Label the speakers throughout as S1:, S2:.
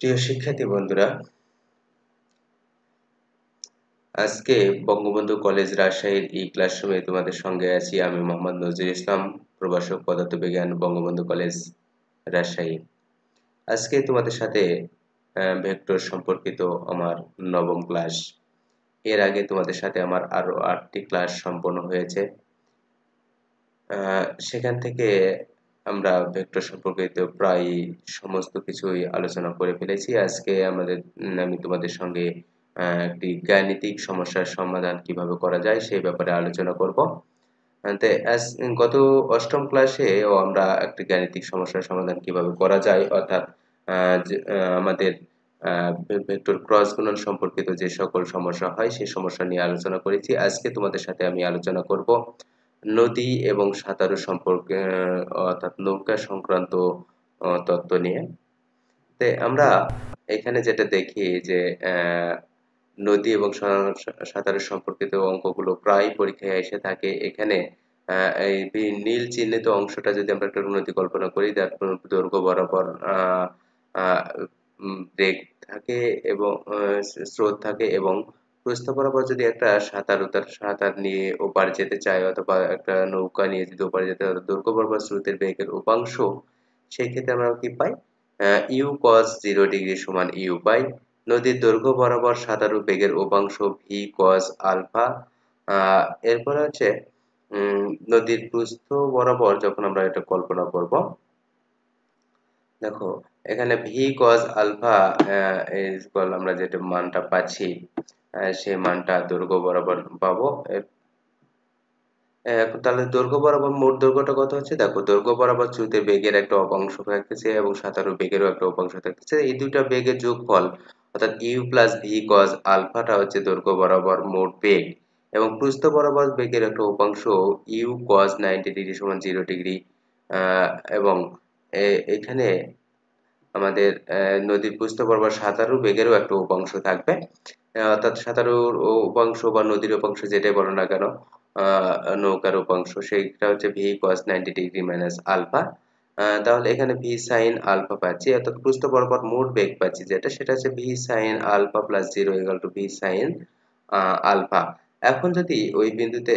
S1: প্রিয় শিক্ষার্থী বন্ধুরা, আজকে বঙ্গবন্ধু কলেজ রাজশাহীর এই ক্লাসরুমে তোমাদের সঙ্গে আছি আমি মোহাম্মদ নজরুল ইসলাম, প্রভাষক পদার্থবিজ্ঞান, বঙ্গবন্ধু কলেজ রাজশাহী। আজকে তোমাদের সাথে ভেক্টর সম্পর্কিত আমার নবম ক্লাস। এর আগে তোমাদের সাথে আমার আরো 8টি ক্লাস সম্পন্ন হয়েছে। সেখান থেকে আমরা ভেক্টর সম্পর্কিত প্রায় সমস্ত কিছুই আলোচনা করে ফেলেছি। আজকে আমি তোমাদের সঙ্গে একটি গাণিতিক সমস্যার সমাধান কিভাবে করা যায় সেই ব্যাপারে আলোচনা করব। গত অষ্টম ক্লাসেও আমরা একটি গাণিতিক সমস্যার সমাধান কিভাবে করা যায়, অর্থাৎ আমাদের ভেক্টর ক্রস গুণন সম্পর্কিত যে সকল সমস্যা হয় সেই সমস্যা নিয়ে আলোচনা করেছি। আজকে তোমাদের সাথে আমি আলোচনা করব নদী এবং সাঁতারু সম্পর্কে, অর্থাৎ নৌকা সংক্রান্ত তত্ত্ব নিয়ে। আমরা এখানে যেটা দেখি যে নদী এবং সাঁতারের সম্পর্কিত অঙ্কগুলো প্রায় পরীক্ষায় এসে থাকে। এখানে এই নীল চিহ্নিত অংশটা যদি আমরা একটা নদী কল্পনা করি, যার দৈর্ঘ্য বরাবর বেগ থাকে এবং স্রোত থাকে, এবং প্রস্থ বরাবর যদি একটা তার সাঁতার নিয়ে ওপার যেতে চায়, অথবা একটা নৌকা নিয়ে যদি ওপারে যেতে হয়, দৈর্ঘ্য বরাবর স্রোতের বেগের উপাংশ, সেই ক্ষেত্রে আমরা কি পাই? ইউ cos 0 ডিগ্রি সমান ইউ পাই। নদীর দৈর্ঘ্য বরাবর সাঁতারু বেগের উপাংশ ভি cos আলফা। এরপরে হচ্ছে নদীর প্রস্থ বরাবর যখন আমরা এটা কল্পনা করব, দেখো এখানে ভি cos আলফা আমরা যেটা মানটা পাচ্ছি, সেই মানটা দৈর্ঘ্য বরাবর পাবো। তাহলে দৈর্ঘ্য বরাবর মোট দৈর্ঘ্যটা কত হচ্ছে? দেখো, দৈর্ঘ্য বরাবর স্রোতের বেগের একটা উপাংশ থাকতেছে এবং সাঁতারু বেগেরও একটা উপাংশ থাকতেছে। এই দুইটা বেগের যোগফল, অর্থাৎ ইউ প্লাস ভি cos আলফাটা হচ্ছে দৈর্ঘ্য বরাবর মোট বেগ, এবং প্রস্থ বরাবর বেগের একটা উপাংশ ইউ cos 90 ডিগ্রি সমান 0 ডিগ্রি। এবং এখানে আমাদের নদীর প্রস্থ বরাবর সাঁতারু বেগেরও একটা উপাংশ থাকবে। অর্থাৎ সাঁতারুর উপাংশ বা নদীর উপাংশ যেটাই বলো না কেন, নৌকার উপাংশ, সেইটা হচ্ছে V cos 90 degree minus alpha. তাহলে এখানে ভি সাইন আলফা পাচ্ছি, অর্থাৎ প্রস্থ বরাবর মোট বেগ পাচ্ছি যেটা, সেটা হচ্ছে V sine alpha plus 0 equal to V sine alpha. এখন যদি ওই বিন্দুতে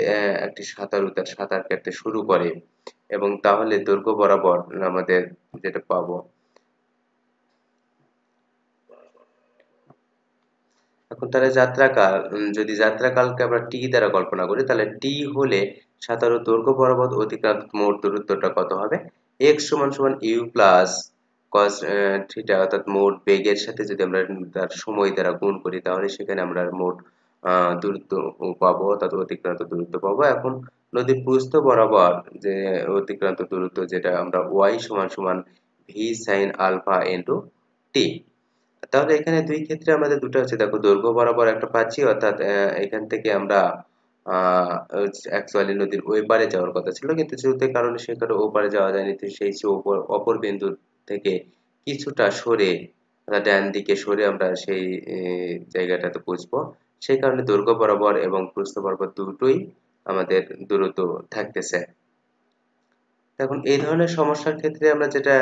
S1: একটি সাঁতারু তার সাঁতার কাটতে শুরু করে, এবং তাহলে দৈর্ঘ্য বরাবর আমাদের যেটা পাবো, এখন তাহলে যাত্রাকাল, যদি যাত্রাকালকে আমরা টি দ্বারা কল্পনা করি, তাহলে টি হলে সাঁতারুর দৈর্ঘ্য বরাবর অতিক্রান্ত মোট দূরত্বটা কত হবে? x সমান সমান ইউ প্লাস cos থিটা, অর্থাৎ মোট বেগের সাথে যদি আমরা তার সময় দ্বারা গুণ করি, তাহলে সেখানে আমরা মোট দূরত্ব পাবো, অর্থাৎ অতিক্রান্ত দূরত্ব পাবো। এখন নদীর প্রস্থ বরাবর যে অতিক্রান্ত দূরত্ব, যেটা আমরা y সমান সমান ভি সাইন আলফা ইন্টু টি। তাহলে এখানে দুই ক্ষেত্রে আমাদের দুটো হচ্ছে, দেখো দৈর্ঘ্য বরাবর একটা পাচ্ছি, অর্থাৎ এখান থেকে আমরা অ্যাকচুয়ালি নদীর ওই পারে যাওয়ার কথা ছিল, কিন্তু স্রোতের কারণে সেখানে ওপারে যাওয়া যায়নি। তো সেই অপর বিন্দু থেকে কিছুটা সরে, ডান দিকে সরে আমরা সেই জায়গাটাতে পৌঁছবো। সেই কারণে দৈর্ঘ্য বরাবর এবং প্রস্থ বরাবর দুটোই আমাদের দূরত্ব থাকতেছে। এখন এই ধরনের সমস্যার ক্ষেত্রে আমরা যেটা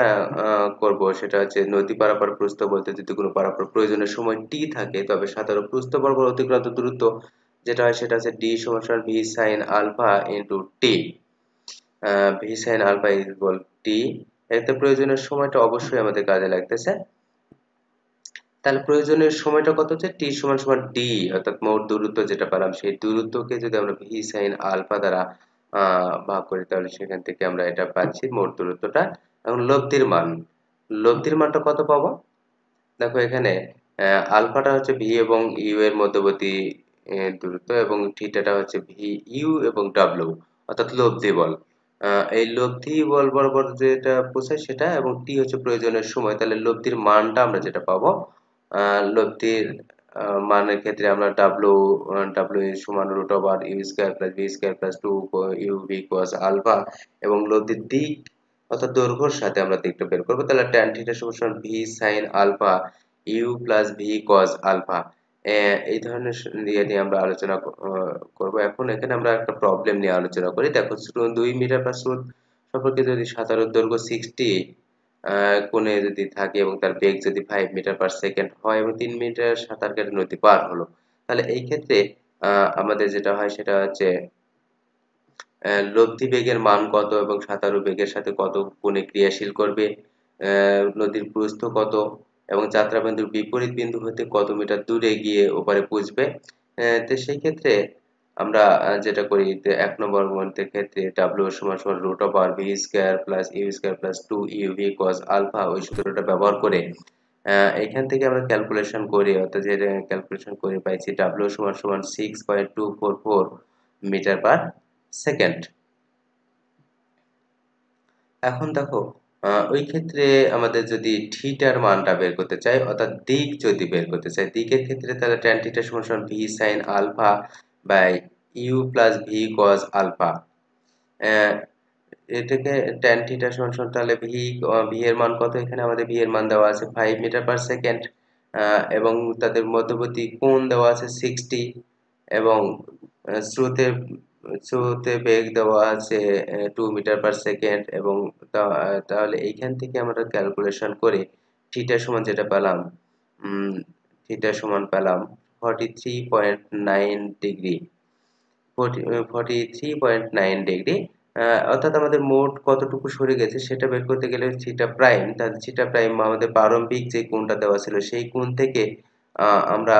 S1: করব, সেটা হচ্ছে নদী পারাপার প্রস্থ বলতে যদি কোনো পারাপার প্রয়োজনের সময় টি থাকে, তবে সাধারণ প্রস্থ বরাবর অতিক্রান্ত দূরত্ব যেটা হয় সেটা হচ্ছে ডি সমান V sine alpha into T. V sine alpha equal T. এতে প্রয়োজনের সময়টা অবশ্যই আমাদের কাজে লাগতেছে। তাহলে প্রয়োজনের সময়টা কত হচ্ছে? টি সমান সমান ডি, অর্থাৎ মোট দূরত্ব যেটা পেলাম, সেই দূরত্বকে যদি আমরা ভি সাইন আলফা দ্বারা ভাগ করি, তাহলে সেখান থেকে আমরা এটা পাচ্ছি মোট দূরত্বটা। এখন লব্ধির মানটা কত পাবো? দেখো এখানে আলফাটা হচ্ছে ভি এবং ইউ এর মধ্যবর্তী দূরত্ব, এবং থিটাটা হচ্ছে ভি ইউ এবং ডাব্লিউ, অর্থাৎ লব্ধি বল। এই লব্ধি বল বরাবর যেটা বোঝায় সেটা, এবং টি হচ্ছে প্রয়োজনের সময়। তাহলে লব্ধির মানটা আমরা যেটা পাবো, লব্ধির মানের ক্ষেত্রে আমরা ডাব্লিউ এর সমান root over U square plus V square plus 2 U V cos alpha, এবং লব্ধির দিক অর্থাৎ দৈর্ঘ্যের সাথে আমরা দিকটা বের করবো। তাহলে tan থিটা সমান V sine alpha U plus V cos alpha. এই ধরনের নিয়ে আমরা আলোচনা করব। এখন এখানে আমরা একটা প্রবলেম নিয়ে আলোচনা করি। দেখো 2 মিটার পার স্রোত সম্পর্কে যদি সাঁতারুর দৈর্ঘ্য 60 কোণে যদি থাকে এবং তার বেগ যদি 5 মিটার পার সেকেন্ড হয় এবং 3 মিটার সাঁতার কেটে নদী পার হলো, তাহলে এই ক্ষেত্রে আমাদের যেটা হয় সেটা হচ্ছে লব্ধি বেগের মান কত এবং সাঁতারু বেগের সাথে কত কোণে ক্রিয়াশীল করবে, নদীর প্রস্থ কত এবং যাত্রাবিন্দুর বিপরীত বিন্দু হতে কত মিটার দূরে গিয়ে ওপারে পৌঁছবে। তো সেই ক্ষেত্রে আমরা যেটা করি যে ১ নম্বর গণিতের ক্ষেত্রে W সমান সমান root over V square plus U square plus 2 U cos alpha ওই সূত্রটা ব্যবহার করে এখান থেকে আমরা ক্যালকুলেশন করি, অর্থাৎ যে ক্যালকুলেশন করে পাইছি W সমান সমান 6.244 মিটার পার সেকেন্ড। এখন দেখো ওই ক্ষেত্রে আমাদের যদি থিটার মানটা বের করতে চাই, অর্থাৎ দিক যদি বের করতে চাই, দিকের ক্ষেত্রে তাহলে tan থিটা সমান সমান V sine alpha by U plus V cos alpha. এটাকে tan থিটা সমান সমান তাহলে ভি এর মান কত, এখানে আমাদের ভি এর মান দেওয়া আছে 5 মিটার পার সেকেন্ড এবং তাদের মধ্যবর্তী কোণ দেওয়া আছে 60 এবং স্রোতের স্রোতে বেগ দেওয়া আছে 2 মিটার পার সেকেন্ড এবং তাহলে এইখান থেকে আমরা ক্যালকুলেশন করে থিটা সমান যেটা পেলাম, উম, থিটা সমান পেলাম 43.9 ডিগ্রি, 43.9 ডিগ্রি। অর্থাৎ আমাদের মোট কতটুকু সরে গেছে সেটা বের করতে গেলে থিটা প্রাইম, তাহলে থিটা প্রাইম আমাদের প্রারম্ভিক যে কোণটা দেওয়া ছিল সেই কোণ থেকে আমরা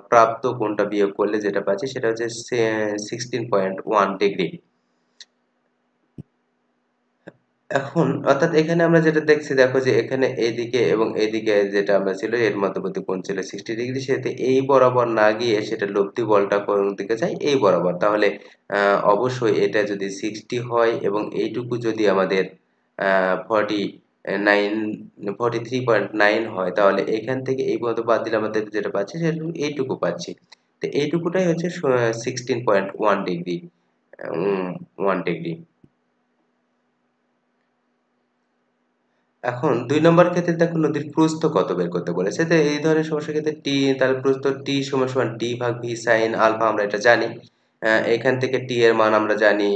S1: প্রাপ্ত কোণটা বিয়োগ করলে যেটা পাচ্ছি সেটা হচ্ছে 16.1 ডিগ্রি। এখন অর্থাৎ এখানে আমরা যেটা দেখছি, দেখো যে এখানে এইদিকে এবং এইদিকে যেটা আমরা ছিল এর মধ্যবর্তী কোণ ছিল 60 ডিগ্রি, সেটা এই বরাবর না গিয়ে সেটা লব্ধি বলটা কোন দিকে যায় এই বরাবর, তাহলে অবশ্যই এটা যদি 60 হয় এবং এইটুকু যদি আমাদের 43.9 হয়, তাহলে এখান থেকে এই পর্যন্ত বাদ দিলে আমাদের যেটা পাচ্ছি সেটা এইটুকু পাচ্ছি। তো এইটুকুটাই হচ্ছে 16.1 ডিগ্রি, 1 ডিগ্রি। এখন ২ নম্বর ক্ষেত্রে দেখো নদীর প্রস্থ কত বের করতে বলেছে। তো এই ধরনের সমস্যার ক্ষেত্রে তার প্রস্থ টি সমান সমান ডি ভাগ ভি সাইন আলফা আমরা এটা জানি। এখান থেকে টি এর মান আমরা জানি,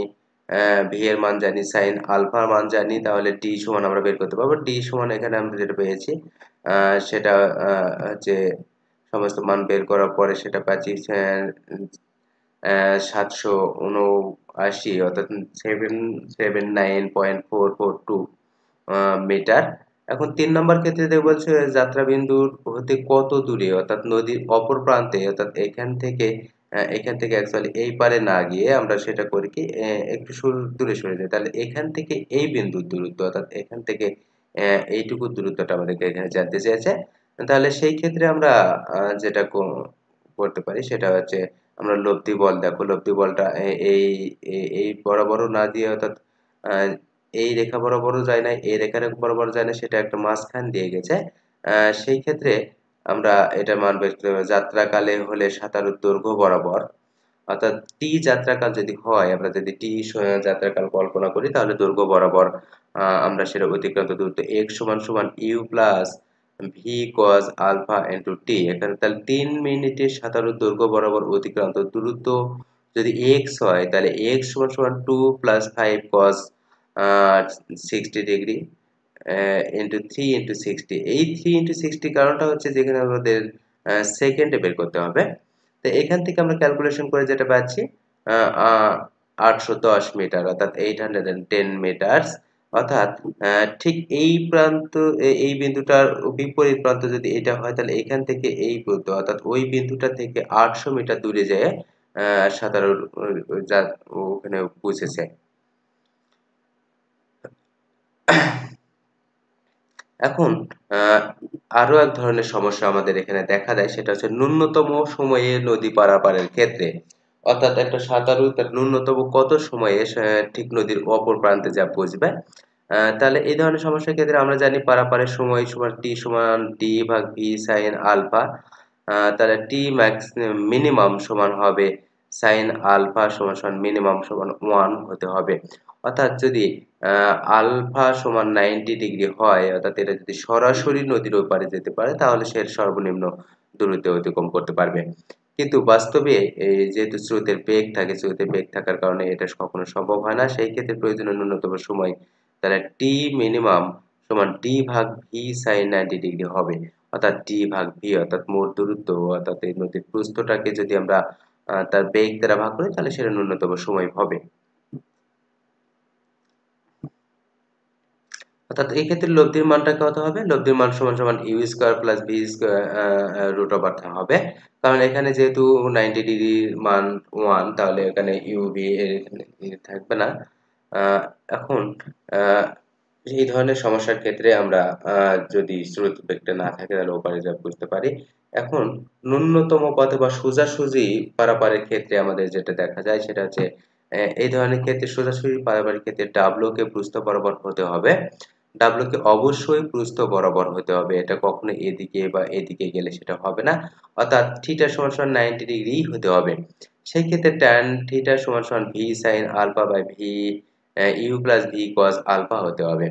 S1: ভি এর মান জানি, সাইন আলফার মান জানি, তাহলে ডি সমান আমরা বের করতে পারবো। ডি সমান এখানে আমরা যেটা পেয়েছি সেটা হচ্ছে সমস্ত মান বের করার পরে সেটা পাচ্ছি 779 অর্থাৎ 779.442 মিটার। এখন ৩ নম্বর ক্ষেত্রে দেখব বলছে যাত্রাবিন্দুর হতে কত দূরে, অর্থাৎ নদীর অপর প্রান্তে, অর্থাৎ এখান থেকে অ্যাকচুয়ালি এই পারে না গিয়ে আমরা সেটা করি কি একটু দূরে সরে যাই, তাহলে এখান থেকে এই বিন্দুর দূরত্ব, অর্থাৎ এখান থেকে এইটুকু দূরত্বটা আমাদেরকে এখানে জানতে চেয়েছে। তাহলে সেই ক্ষেত্রে আমরা যেটা করতে পারি সেটা হচ্ছে আমরা লব্ধি বল, দেখো লব্ধি বলটা এই বরাবরও না দিয়ে, অর্থাৎ আহ, এই রেখা বরাবরও যায় না, এই রেখার বরাবর যায় না, সেটা একটা মাঝখান দিয়ে গেছে। সেই ক্ষেত্রে আমরা এটা মান বের করতে পারবো যাত্রাকালে হলে সাঁতারুর দৈর্ঘ্য বরাবর, অর্থাৎ টি যাত্রাকাল যদি হয়, আমরা যদি টি যাত্রাকাল কল্পনা করি তাহলে দৈর্ঘ্য বরাবর আমরা সেটা অতিক্রান্ত দূরত্ব x সমান সমান U plus V cos alpha into T. এখানে তাহলে 3 মিনিটে সাঁতারুর দৈর্ঘ্য বরাবর অতিক্রান্ত দূরত্ব যদি x হয়, তাহলে x সমান সমান 2 প্লাস 5 কস 60 ডিগ্রি ইন্টু 3 ইন্টু 60। এই 3 ইন্টু 60 কারণটা হচ্ছে যেখানে আমাদের সেকেন্ডে বের করতে হবে। তো এখান থেকে আমরা ক্যালকুলেশন করে যেটা পাচ্ছি 810 মিটার, অর্থাৎ 810 মিটার। অর্থাৎ ঠিক এই প্রান্ত, এই বিন্দুটার বিপরীত প্রান্ত যদি এটা হয়, তাহলে এখান থেকে এই পর্যন্ত, অর্থাৎ ওই বিন্দুটা থেকে 800 মিটার দূরে যেয়ে সাঁতারুর ওখানে পৌঁছেছে। এখন আহ, আরো এক ধরনের সমস্যা আমাদের এখানে দেখা দেয়, সেটা হচ্ছে ন্যূনতম সময়ে নদী পারাপারের ক্ষেত্রে, অর্থাৎ একটা সাঁতারু তার ন্যূনতম কত সময়ে ঠিক নদীর অপর প্রান্তে যা পৌঁছবে। তাহলে এই ধরনের সমস্যার ক্ষেত্রে আমরা জানি পারাপারের সময় সমান টি সমান ডি ভাগ ভি সাইন আলফা। তাহলে টি ম্যাক্স মিনিমাম সমান হবে সাইন আলফা সমান সমান মিনিমাম সমান 1 হতে হবে। অর্থাৎ যদি আলফা সমান 90 ডিগ্রি হয়, অর্থাৎ এটা যদি সরাসরি নদীর ওই পারে যেতে পারে তাহলে সে সর্বনিম্ন দূরত্ব অতিক্রম করতে পারবে। কিন্তু বাস্তবে এই যেহেতু স্রোতের বেগ থাকে, স্রোতের বেগ থাকার কারণে এটা কখনো সম্ভব হয় না। সেই ক্ষেত্রে প্রয়োজনীয় ন্যূনতম সময় তাহলে টি মিনিমাম সমান ডি ভাগ ভি সাইন 90 ডিগ্রি হবে। অর্থাৎ ডি ভাগ ভি অর্থাৎ মোট দূরত্ব অর্থাৎ এই নদীর প্রস্থটাকে যদি আমরা তার বেগ দ্বারা ভাগ করি তাহলে সেটা ন্যূনতম সময় হবে। অর্থাৎ এই ক্ষেত্রে লব্ধির মানটা কত হবে? লব্ধির মান সমান সমান U square plus V square root over হবে। কারণ এখানে যেহেতু 90 ডিগ্রির মান 1 তাহলে এখানে ইউ ভি এর থাকবে না। এখন এই ধরনের সমস্যার ক্ষেত্রে আমরা যদি স্রোত বেগটা না থাকে তাহলে ওপারে যা বুঝতে পারি। এখন ন্যূনতম পথে বা সোজাসুজি পারাপারের ক্ষেত্রে আমাদের যেটা দেখা যায় সেটা হচ্ছে এই ধরনের ক্ষেত্রে সোজাসুজি পারাপারের ক্ষেত্রে ডাব্লু কে প্রস্থ বরাবর হতে হবে। ডাব্লু কে অবশ্যই প্রস্থ বরাবর হতে হবে। এটা কখনো এদিকে বা এদিকে গেলে সেটা হবে না। অর্থাৎ থিটা সমান সমান 90 ডিগ্রি হতে হবে। সেই ক্ষেত্রে ট্যান থিটা সমান সমান V sine alpha by V U plus V cos alpha হতে হবে।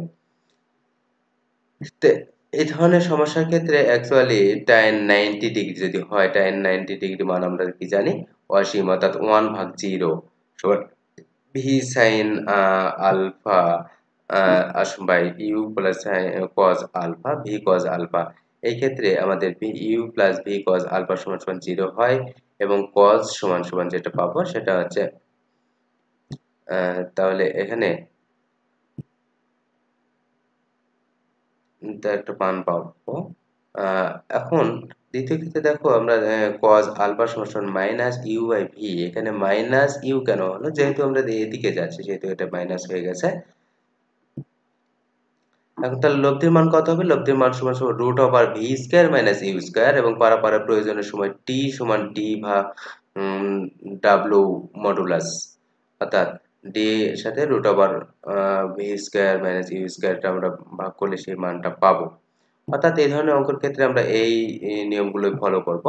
S1: তে এই ধরনের সমস্যার ক্ষেত্রে অ্যাকচুয়ালি tan 90 ডিগ্রি যদি হয় tan 90 ডিগ্রি মান আমরা কি জানি অসীম অর্থাৎ 1 ভাগ 0 সমান V sine alpha by U plus cos alpha V cos alpha. এই ক্ষেত্রে আমাদের V U plus V cos alpha সমান সমান 0 হয় এবং কজ সমান সমান যেটা পাবো সেটা হচ্ছে তাহলে এখানে একটা মান পাবো। এখন দ্বিতীয় ক্ষেত্রে দেখো আমরা cos আলফা সমান সমান মাইনাস ইউ বাই ভি। এখানে মাইনাস ইউ কেন হলো? যেহেতু আমরা এদিকে যাচ্ছি সেহেতু এটা মাইনাস হয়ে গেছে। এখন তাহলে লব্ধির মান কত হবে? লব্ধির মান সমান সমান root over V square minus U square এবং পারাপারের প্রয়োজনের সময় টি সমান ডি ভাগ ডাব্লিউ মডুলাস। অর্থাৎ ডি এর সাথে root over V square minus U স্কয়ারটা আমরা ভাগ করলে সেই মানটা পাবো। অর্থাৎ এই ধরনের অঙ্কের ক্ষেত্রে আমরা এই নিয়মগুলো ফলো করব।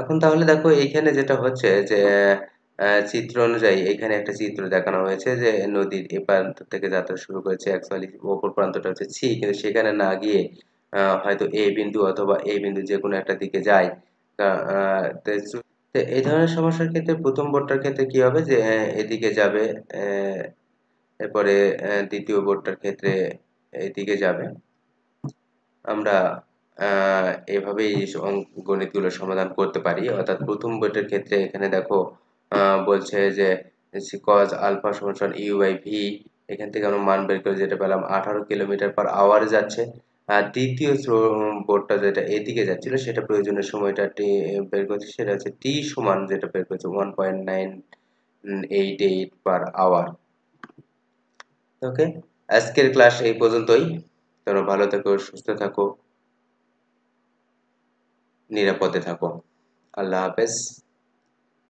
S1: এখন তাহলে দেখো এইখানে যেটা হচ্ছে যে চিত্র অনুযায়ী এখানে একটা চিত্র দেখানো হয়েছে যে নদীর এ প্রান্ত থেকে যাত্রা শুরু করেছে অ্যাকচুয়ালি অপর প্রান্তটা হচ্ছে সি কিন্তু সেখানে না গিয়ে হয়তো এ বিন্দু অথবা এ বিন্দু যে কোনো একটা দিকে যায়। তো এই ধরনের সমস্যার ক্ষেত্রে প্রথম বোর্ডটার ক্ষেত্রে কি হবে যে এদিকে যাবে এরপরে দ্বিতীয় বোর্ডটার ক্ষেত্রে এদিকে যাবে। আমরা এভাবেই গণিতগুলো সমাধান করতে পারি। অর্থাৎ প্রথম বোর্ডের ক্ষেত্রে এখানে দেখো বলছে যে cos আলফা সমান সমান ইউ বাই ভি। এখান থেকে আমরা মান বের করে যেটা পেলাম 18 কিলোমিটার পার আওয়ার যাচ্ছে। আর দ্বিতীয় বোর্ডটা যেটা এদিকে যাচ্ছিল সেটা প্রয়োজনীয় সময়টা বের করছে সেটা হচ্ছে টি সমান যেটা বের করেছে 1.988 পার আওয়ার। ওকে, আজকের ক্লাস এই পর্যন্তই। তোমরা ভালো থেকো, সুস্থ থাকো, নিরাপদে থাকো। আল্লাহ হাফেজ।